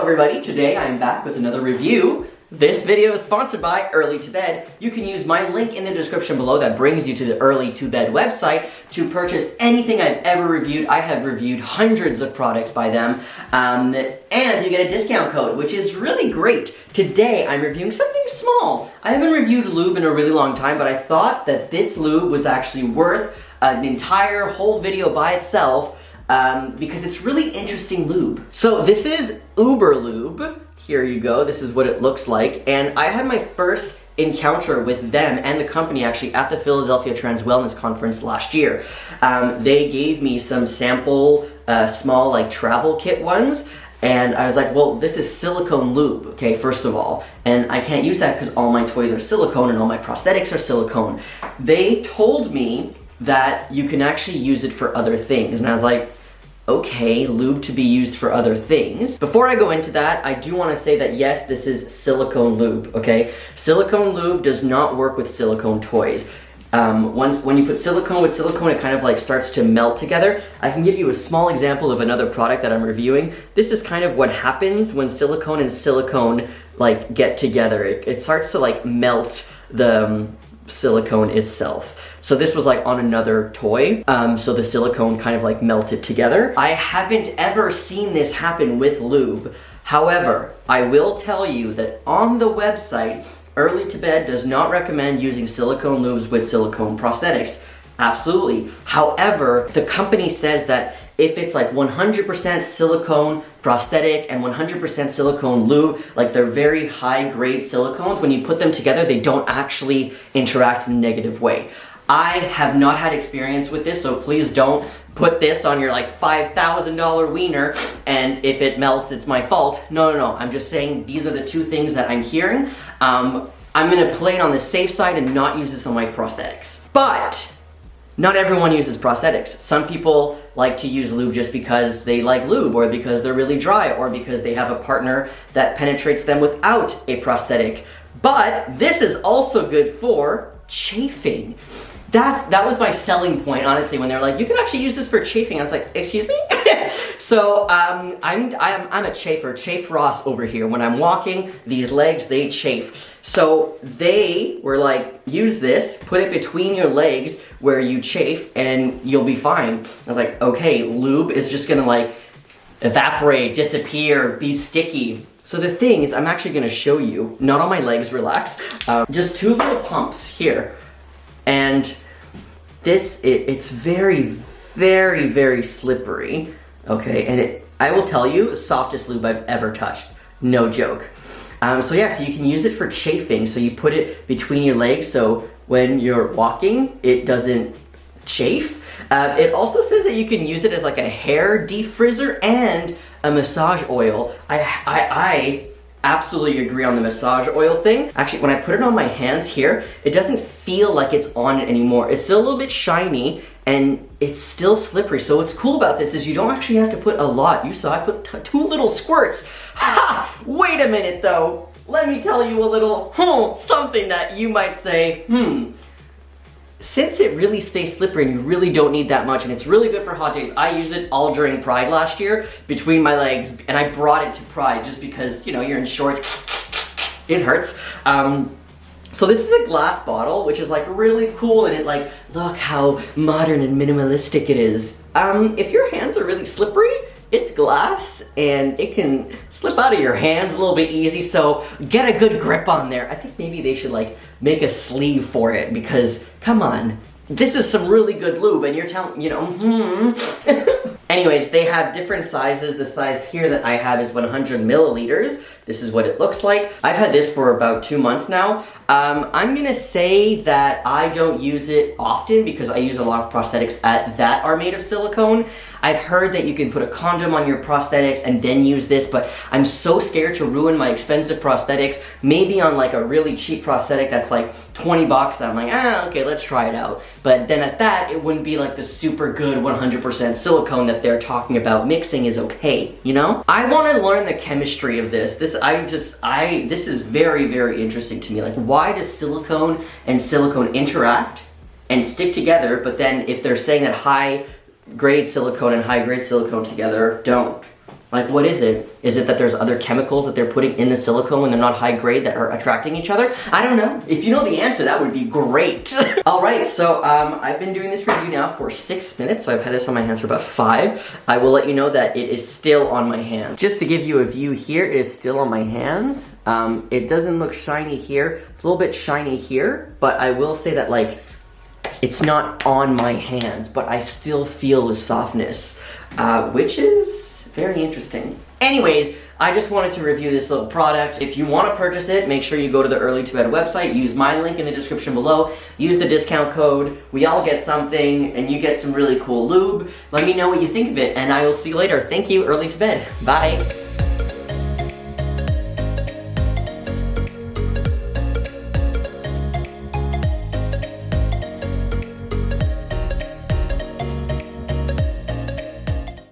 everybody, today I'm back with another review. This video is sponsored by Early to Bed. You can use my link in the description below that brings you to the Early to Bed website to purchase anything I've ever reviewed. I have reviewed hundreds of products by them, and you get a discount code, which is really great. Today I'm reviewing something small. I haven't reviewed lube in a really long time, but I thought that this lube was actually worth an entire whole video by itself. Because it's really interesting lube. So this is Uber Lube. Here you go, this is what it looks like. And I had my first encounter with them and the company actually at the Philadelphia Trans Wellness Conference last year. They gave me some sample, small like travel kit ones. And I was like, well, this is silicone lube, okay, first of all. And I can't use that because all my toys are silicone and all my prosthetics are silicone. They told me that you can actually use it for other things. And I was like, okay, lube to be used for other things. Before I go into that, I do want to say that yes, this is silicone lube, okay? Silicone lube does not work with silicone toys. When you put silicone with silicone, it kind of like starts to melt together. I can give you a small example of another product that I'm reviewing. This is kind of what happens when silicone and silicone like get together. It starts to like melt the silicone itself. So this was like on another toy, so the silicone kind of like melted together. I haven't ever seen this happen with lube. However, I will tell you that on the website, Early to Bed does not recommend using silicone lubes with silicone prosthetics. Absolutely. However, the company says that if it's like 100% silicone prosthetic and 100% silicone lube, like they're very high grade silicones, when you put them together, they don't actually interact in a negative way. I have not had experience with this, so please don't put this on your like $5,000 wiener and if it melts, it's my fault. No. I'm just saying these are the two things that I'm hearing. I'm gonna play it on the safe side and not use this on my prosthetics. But not everyone uses prosthetics. Some people like to use lube just because they like lube, or because they're really dry, or because they have a partner that penetrates them without a prosthetic. But this is also good for chafing. That was my selling point, honestly, when they were like, you can actually use this for chafing. I was like, excuse me? So I'm a chafer, Chafe Ross over here. When I'm walking, these legs, they chafe. So they were like, use this, put it between your legs where you chafe, and you'll be fine. I was like, okay, lube is just gonna like evaporate, disappear, be sticky. So the thing is, I'm actually gonna show you, not on my legs, relax, just two little pumps here. And this, it's very, very, very slippery, okay? And I will tell you, the softest lube I've ever touched, no joke. So yeah, so you can use it for chafing. So you put it between your legs, so when you're walking, it doesn't chafe. It also says that you can use it as like a hair defrizzer and a massage oil. I absolutely agree on the massage oil thing. Actually, when I put it on my hands here, it doesn't feel like it's on it anymore. It's still a little bit shiny and it's still slippery. So what's cool about this is you don't actually have to put a lot. You saw I put two little squirts. Ha! Wait a minute though. Let me tell you a little something that you might say, since it really stays slippery and you really don't need that much, and it's really good for hot days. I used it all during Pride last year between my legs, and I brought it to Pride just because, you know, you're in shorts, it hurts. So this is a glass bottle, which is like really cool, and it like, look how modern and minimalistic it is. If your hands are really slippery, it's glass and it can slip out of your hands a little bit easy, so get a good grip on there. I think maybe they should like make a sleeve for it, because come on, this is some really good lube and you're telling, you know, Anyways, they have different sizes. The size here that I have is 100 milliliters. This is what it looks like. I've had this for about 2 months now. I'm gonna say that I don't use it often because I use a lot of prosthetics that are made of silicone. I've heard that you can put a condom on your prosthetics and then use this, but I'm so scared to ruin my expensive prosthetics. Maybe on like a really cheap prosthetic that's like 20 bucks, I'm like, okay, let's try it out. But then at that, it wouldn't be like the super good 100% silicone that they're talking about. Mixing is okay, you know? I wanna learn the chemistry of this. This is very, very interesting to me. Like, why does silicone and silicone interact and stick together, but then if they're saying that high grade silicone and high grade silicone together don't? Like, what is it? Is it that there's other chemicals that they're putting in the silicone when they're not high grade that are attracting each other? I don't know. If you know the answer, that would be great. All right, so I've been doing this review now for 6 minutes, so I've had this on my hands for about 5. I will let you know that it is still on my hands. Just to give you a view here, it is still on my hands. It doesn't look shiny here. It's a little bit shiny here, but I will say that, like, it's not on my hands, but I still feel the softness, which is very interesting. Anyways, I just wanted to review this little product. If you want to purchase it, make sure you go to the Early to Bed website, use my link in the description below, use the discount code, we all get something, and you get some really cool lube. Let me know what you think of it, and I will see you later. Thank you, Early to Bed. Bye.